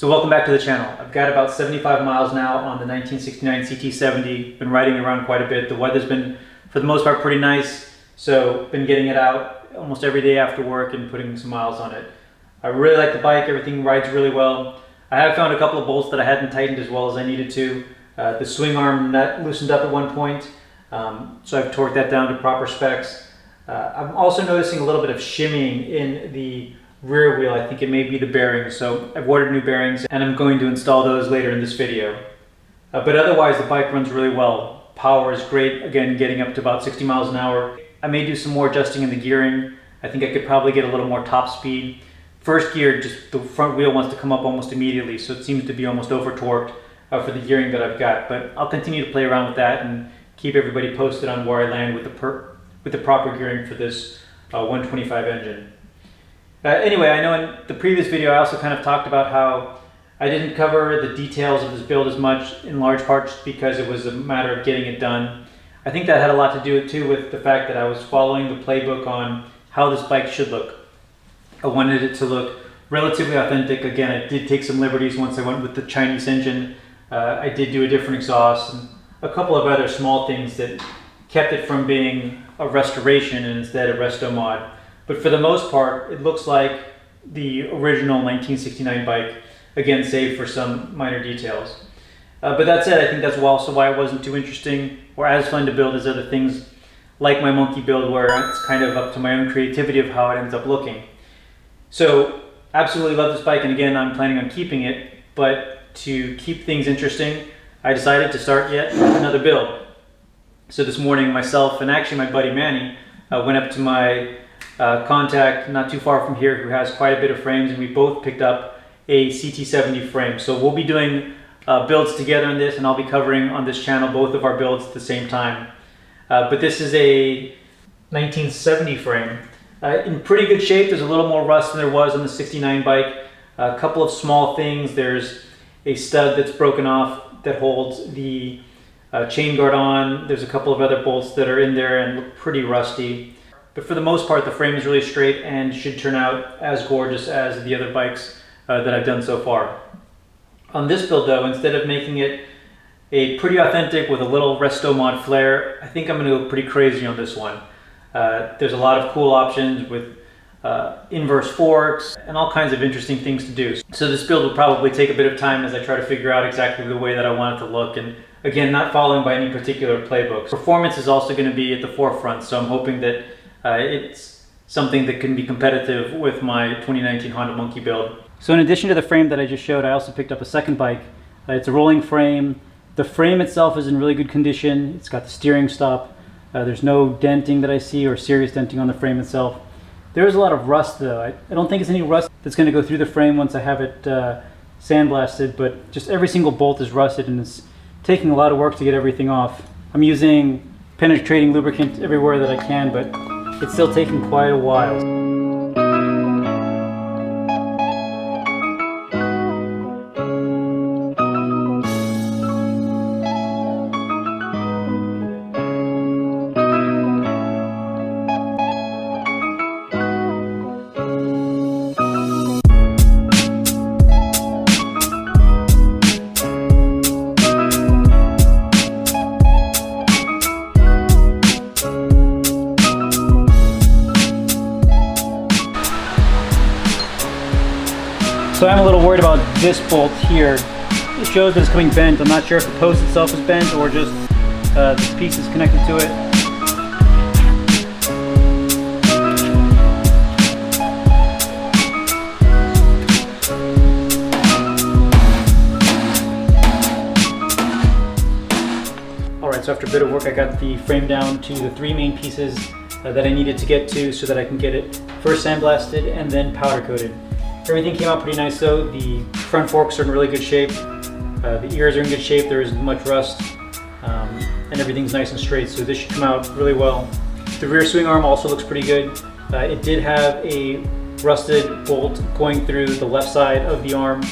So welcome back to the channel. I've got about 75 miles now on the 1969 CT70. Been riding around quite a bit. The weather's been, for the most part, pretty nice. So been getting it out almost every day after work and putting some miles on it. I really like the bike. Everything rides really well. I have found a couple of bolts that I hadn't tightened as well as I needed to. The swing arm nut loosened up at one point, so I've torqued that down to proper specs. I'm also noticing a little bit of shimmying in the rear wheel. I think it may be the bearings, so I've ordered new bearings and I'm going to install those later in this video. But otherwise the bike runs really well. Power is great, again getting up to about 60 miles an hour. I may do some more adjusting in the gearing. I think I could probably get a little more top speed. First gear, just the front wheel wants to come up almost immediately, so it seems to be almost over torqued for the gearing that I've got. But I'll continue to play around with that and keep everybody posted on where I land with the proper gearing for this 125 engine. Anyway, I know in the previous video I also kind of talked about how I didn't cover the details of this build as much, in large part just because it was a matter of getting it done. I think that had a lot to do too with the fact that I was following the playbook on how this bike should look. I wanted it to look relatively authentic. Again, I did take some liberties once I went with the Chinese engine. I did do a different exhaust and a couple of other small things that kept it from being a restoration and instead a resto mod. But for the most part, it looks like the original 1969 bike, again, save for some minor details. But that said, I think that's also why it wasn't too interesting or as fun to build as other things like my monkey build, where it's kind of up to my own creativity of how it ends up looking. So, absolutely love this bike, and again, I'm planning on keeping it, but to keep things interesting, I decided to start yet another build. So this morning, myself and actually my buddy Manny went up to my contact not too far from here who has quite a bit of frames, and we both picked up a CT70 frame. So we'll be doing builds together on this, and I'll be covering on this channel both of our builds at the same time. But this is a 1970 frame. In pretty good shape. There's a little more rust than there was on the 69 bike. A couple of small things. There's a stud that's broken off that holds the chain guard on. There's a couple of other bolts that are in there and look pretty rusty. But for the most part, the frame is really straight and should turn out as gorgeous as the other bikes that I've done so far. On this build though, instead of making it a pretty authentic with a little resto mod flair, I think I'm going to go pretty crazy on this one. There's a lot of cool options with inverse forks and all kinds of interesting things to do. So this build will probably take a bit of time as I try to figure out exactly the way that I want it to look, and again, not following by any particular playbook. Performance is also going to be at the forefront, so I'm hoping that it's something that can be competitive with my 2019 Honda Monkey build. So in addition to the frame that I just showed, I also picked up a second bike. It's a rolling frame. The frame itself is in really good condition. It's got the steering stop. There's no denting that I see, or serious denting on the frame itself. There is a lot of rust though. I don't think it's any rust that's going to go through the frame once I have it sandblasted, but just every single bolt is rusted and it's taking a lot of work to get everything off. I'm using penetrating lubricant everywhere that I can, but it's still taking quite a while. So I'm a little worried about this bolt here. It shows that it's coming bent. I'm not sure if the post itself is bent or just this piece is connected to it. Alright, so after a bit of work I got the frame down to the three main pieces that I needed to get to so that I can get it first sandblasted and then powder coated. Everything came out pretty nice though. The front forks are in really good shape. The ears are in good shape. There isn't much rust. And everything's nice and straight, so this should come out really well. The rear swing arm also looks pretty good. It did have a rusted bolt going through the left side of the arm.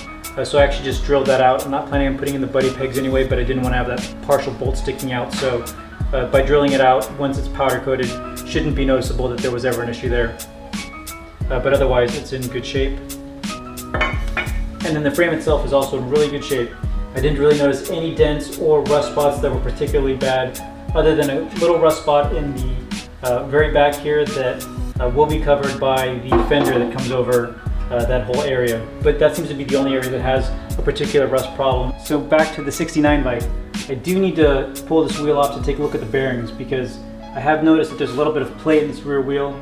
So I actually just drilled that out. I'm not planning on putting in the buddy pegs anyway, but I didn't want to have that partial bolt sticking out. So by drilling it out, once it's powder coated, shouldn't be noticeable that there was ever an issue there. But otherwise it's in good shape. And then the frame itself is also in really good shape. I didn't really notice any dents or rust spots that were particularly bad, other than a little rust spot in the very back here that will be covered by the fender that comes over that whole area. But that seems to be the only area that has a particular rust problem. So back to the 69 bike. I do need to pull this wheel off to take a look at the bearings, because I have noticed that there's a little bit of plate in this rear wheel.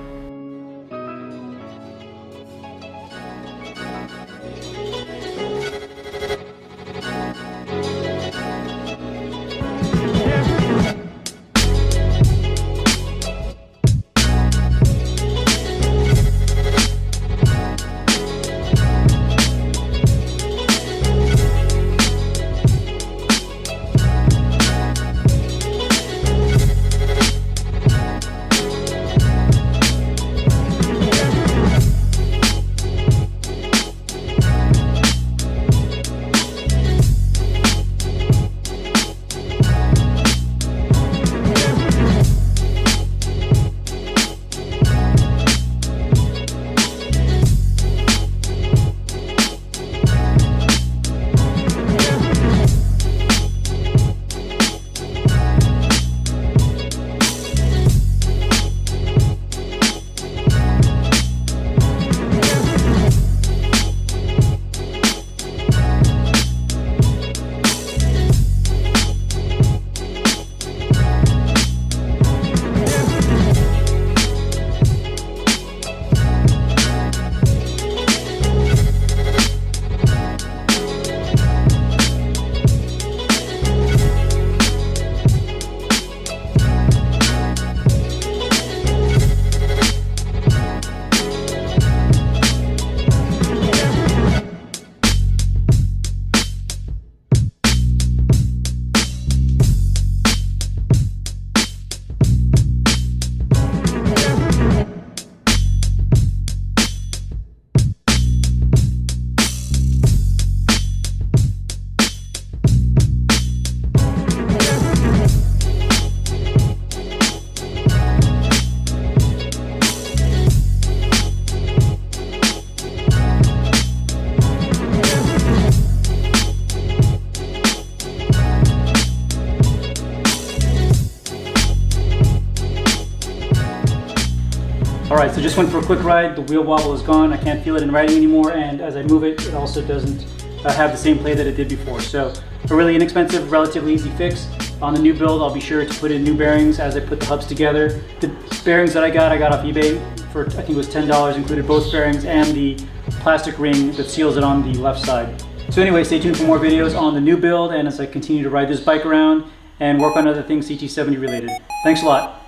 Alright, so just went for a quick ride. The wheel wobble is gone. I can't feel it in riding anymore, and as I move it, it also doesn't have the same play that it did before. So a really inexpensive, relatively easy fix. On the new build, I'll be sure to put in new bearings as I put the hubs together. The bearings that I got off eBay for, I think it was $10, included both bearings and the plastic ring that seals it on the left side. So anyway, stay tuned for more videos on the new build and as I continue to ride this bike around and work on other things CT70 related. Thanks a lot.